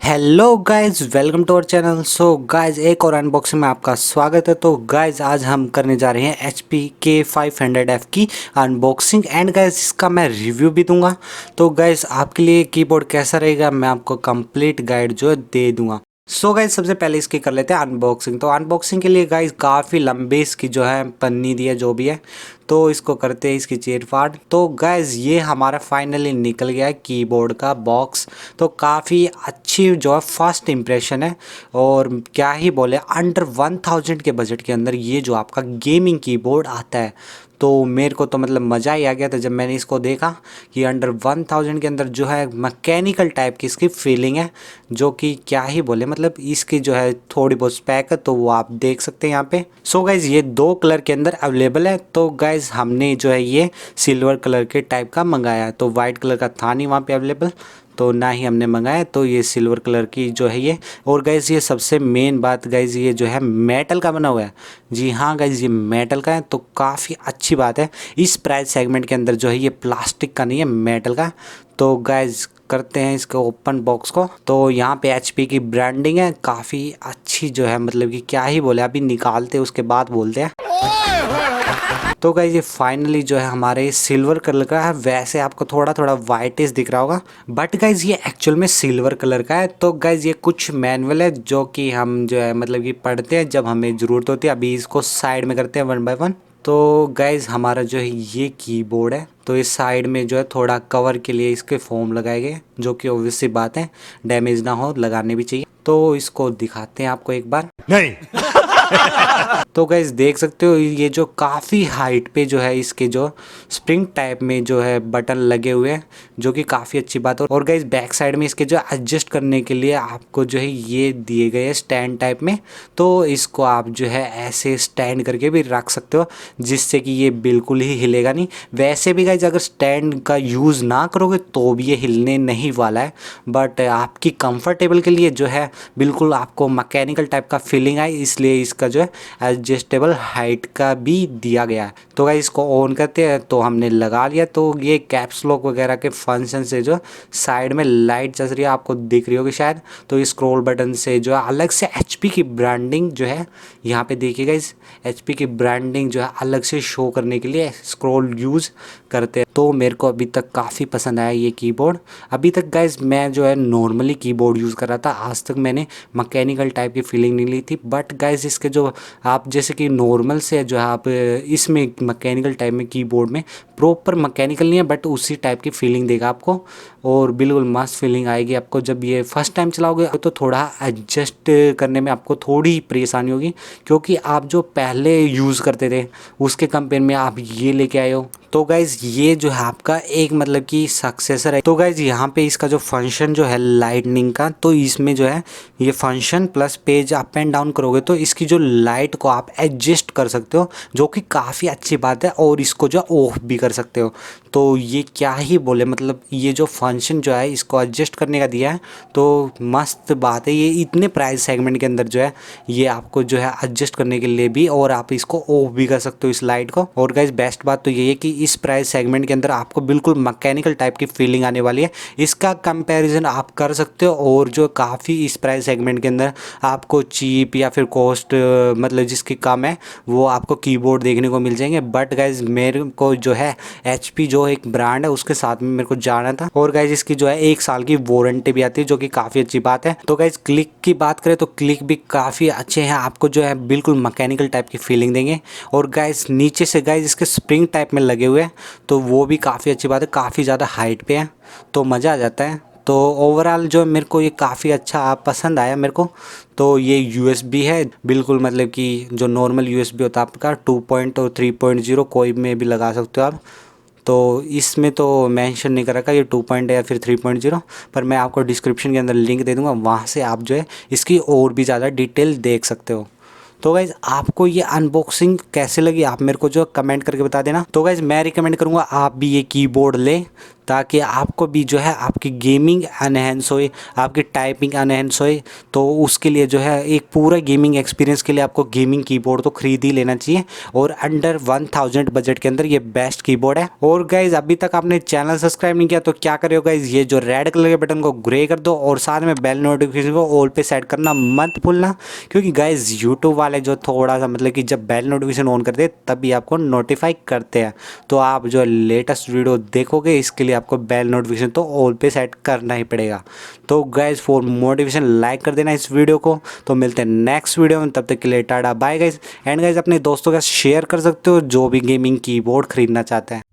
Hello guys, welcome to our channel. So guys, एक और unboxing में आपका स्वागत है। तो गाइज आज हम करने जा रहे हैं HP K500F की अनबॉक्सिंग एंड गाइज इसका मैं रिव्यू भी दूंगा। तो गाइज आपके लिए कीबोर्ड कैसा रहेगा मैं आपको कंप्लीट गाइड जो है दे दूंगा। सो गाइज सबसे पहले इसकी कर लेते हैं अनबॉक्सिंग। तो अनबॉक्सिंग के लिए गाइज काफ़ी लंबी इसकी जो है पन्नी दी है, जो भी है। तो इसको करते हैं इसकी चीर फाड़। तो गाइज ये हमारा फाइनली निकल गया है कीबोर्ड का बॉक्स। तो काफ़ी अच्छी जो है फर्स्ट इम्प्रेशन है। और क्या ही बोले, अंडर 1000 के बजट के अंदर ये जो आपका गेमिंग कीबोर्ड आता है, तो मेरे को तो मतलब मज़ा ही आ गया था जब मैंने इसको देखा कि अंडर 1000 के अंदर जो है मैकेनिकल टाइप की इसकी फीलिंग है, जो कि क्या ही बोले, मतलब इसकी जो है थोड़ी बहुत स्पेक है तो वो आप देख सकते हैं यहाँ पे। सो गाइज ये दो कलर के अंदर अवेलेबल है। तो गाइज हमने जो है ये सिल्वर कलर के टाइप का मंगाया, तो वाइट कलर का था नहीं वहाँ पे अवेलेबल, तो ना ही हमने मंगाया। तो ये सिल्वर कलर की जो है ये। और गाइज़ ये सबसे मेन बात गाइज़, ये जो है मेटल का बना हुआ है। जी हाँ गाइज़, ये मेटल का है, तो काफ़ी अच्छी बात है। इस प्राइस सेगमेंट के अंदर जो है ये प्लास्टिक का नहीं है, मेटल का। तो गाइज़ करते हैं इसको ओपन बॉक्स को। तो यहाँ पे HP की ब्रांडिंग है, काफ़ी अच्छी जो है, मतलब कि क्या ही बोले, अभी निकालते उसके बाद बोलते हैं। तो गाइज ये फाइनली जो है हमारे सिल्वर कलर का है। वैसे आपको थोड़ा थोड़ा वाइटिश दिख रहा होगा, बट गाइज ये एक्चुअल में सिल्वर कलर का है। तो गाइज ये कुछ मैनुअल है जो कि हम जो है मतलब कि पढ़ते हैं जब हमें ज़रूरत होती है। अभी इसको साइड में करते हैं वन बाय वन। तो गाइज हमारा जो है ये कीबोर्ड है। तो इस साइड में जो है थोड़ा कवर के लिए इसके फोम लगाए गए, जो कि ऑब्वियस सी बात है, डैमेज ना हो, लगाने भी चाहिए। तो इसको दिखाते हैं आपको एक बार। नहीं तो गाइज देख सकते हो ये जो काफ़ी हाइट पे जो है इसके जो स्प्रिंग टाइप में जो है बटन लगे हुए हैं, जो कि काफ़ी अच्छी बात है। और गाइज बैक साइड में इसके जो एडजस्ट करने के लिए आपको जो है ये दिए गए स्टैंड टाइप में। तो इसको आप जो है ऐसे स्टैंड करके भी रख सकते हो, जिससे कि ये बिल्कुल ही हिलेगा नहीं। वैसे भी गाइज अगर स्टैंड का यूज़ ना करोगे तो भी ये हिलने नहीं वाला है, बट आपकी कंफर्टेबल के लिए जो है बिल्कुल आपको मैकेनिकल टाइप का फीलिंग आए, इसलिए इसका जो है एडजस्टेबल हाइट का भी दिया गया है। तो गाइस इसको ऑन करते हैं, तो हमने लगा लिया। तो ये कैप्स लॉक वगैरह के फंक्शन से जो साइड में लाइट चल रही है, आपको दिख रही होगी शायद। तो इस स्क्रॉल बटन से जो है अलग से HP की ब्रांडिंग जो है यहाँ पे देखिएगा, इस HP की ब्रांडिंग जो है अलग से शो करने के लिए स्क्रॉल यूज़ करते हैं। तो मेरे को अभी तक काफ़ी पसंद आया ये कीबोर्ड। अभी तक गाइज मैं जो है नॉर्मली कीबोर्ड यूज़ कर रहा था, आज तक मैंने मैकेनिकल टाइप की फीलिंग नहीं ली थी। बट गाइज इसके जो आप जैसे कि नॉर्मल से जो है आप इसमें मैकेनिकल टाइप में कीबोर्ड में प्रॉपर मैकेनिकल नहीं है, बट उसी टाइप की फीलिंग देगा आपको, और बिल्कुल मस्त फीलिंग आएगी आपको। जब ये फर्स्ट टाइम चलाओगे तो थोड़ा एडजस्ट करने में आपको थोड़ी परेशानी होगी, क्योंकि आप जो पहले यूज़ करते थे उसके कंपेयर में आप ये लेके आए हो। तो गाइज़ ये जो है आपका एक मतलब कि सक्सेसर है। तो गाइज़ यहाँ पे इसका जो फंक्शन जो है लाइटनिंग का, तो इसमें जो है ये function plus page up and down करोगे तो इसकी जो लाइट को आप एडजस्ट कर सकते हो, जो कि काफ़ी अच्छी बात है। और इसको जो ऑफ भी कर सकते हो। तो ये क्या ही बोले, मतलब ये जो फंक्शन जो है इसको एडजस्ट करने का दिया है, तो मस्त बात है। ये इतने प्राइस सेगमेंट के अंदर जो है ये आपको जो है एडजस्ट करने के लिए भी, और आप इसको ऑफ भी कर सकते हो इस लाइट को। और गाइज बेस्ट बात तो ये है कि इस प्राइस सेगमेंट के अंदर आपको बिल्कुल मैकेनिकल टाइप की फीलिंग आने वाली है। इसका कंपैरिजन आप कर सकते हो, और जो काफ़ी इस प्राइस सेगमेंट के अंदर आपको चीप या फिर कॉस्ट मतलब जिसकी कम है वो आपको कीबोर्ड देखने को मिल जाएंगे। बट गाइज मेरे को जो है HP जो एक ब्रांड है उसके साथ में मेरे को जाना था। और गाइज इसकी जो है 1 साल की वारंटी भी आती है, जो कि काफ़ी अच्छी बात है। तो गाइज क्लिक की बात करें तो क्लिक भी काफ़ी अच्छे हैं, आपको जो है बिल्कुल मैकेनिकल टाइप की फीलिंग देंगे। और गाइज नीचे से गाइज इसके स्प्रिंग टाइप में लगे हुए हैं, तो वो भी काफ़ी अच्छी बात है, काफ़ी ज़्यादा हाइट पे है, तो मज़ा आ जाता है। तो ओवरऑल जो मेरे को ये काफ़ी अच्छा पसंद आया मेरे को। तो ये USB है बिल्कुल, मतलब कि जो नॉर्मल USB होता है आपका 2 और 3.0 कोई में भी लगा सकते हो आप। तो इसमें तो मेंशन नहीं कर रखा ये 2 या फिर 3.0, पर मैं आपको डिस्क्रिप्शन के अंदर लिंक दे दूँगा, वहाँ से आप जो है इसकी और भी ज़्यादा डिटेल देख सकते हो। तो गाइज़ आपको ये अनबॉक्सिंग कैसे लगी आप मेरे को जो कमेंट करके बता देना। तो गाइज़ मैं रिकमेंड करूँगा आप भी ये कीबोर्ड लें, ताकि आपको भी जो है आपकी गेमिंग एनहेंस होए, आपकी टाइपिंग एनहेंस होए। तो उसके लिए जो है एक पूरा गेमिंग एक्सपीरियंस के लिए आपको गेमिंग कीबोर्ड तो खरीद ही लेना चाहिए, और अंडर 1000 बजट के अंदर ये बेस्ट कीबोर्ड है। और गाइज अभी तक आपने चैनल सब्सक्राइब नहीं किया तो क्या करो गाइज, ये जो रेड कलर के बटन को ग्रे कर दो और साथ में बेल नोटिफिकेशन को ऑल पे सेट करना मत भूलना, क्योंकि गाइज यूट्यूब वाले जो थोड़ा सा मतलब कि जब बेल नोटिफिकेशन ऑन करते हैं तभी आपको नोटिफाई करते हैं। तो आप जो लेटेस्ट वीडियो देखोगे इसके लिए आपको बेल नोटिफिकेशन तो ऑल पे सेट करना ही पड़ेगा। तो गाइज फॉर मोटिवेशन लाइक कर देना इस वीडियो को। तो मिलते हैं नेक्स्ट वीडियो में, तब तक के लिए tata bye guys. And guys अपने दोस्तों का शेयर कर सकते हो जो भी गेमिंग कीबोर्ड खरीदना चाहते हैं।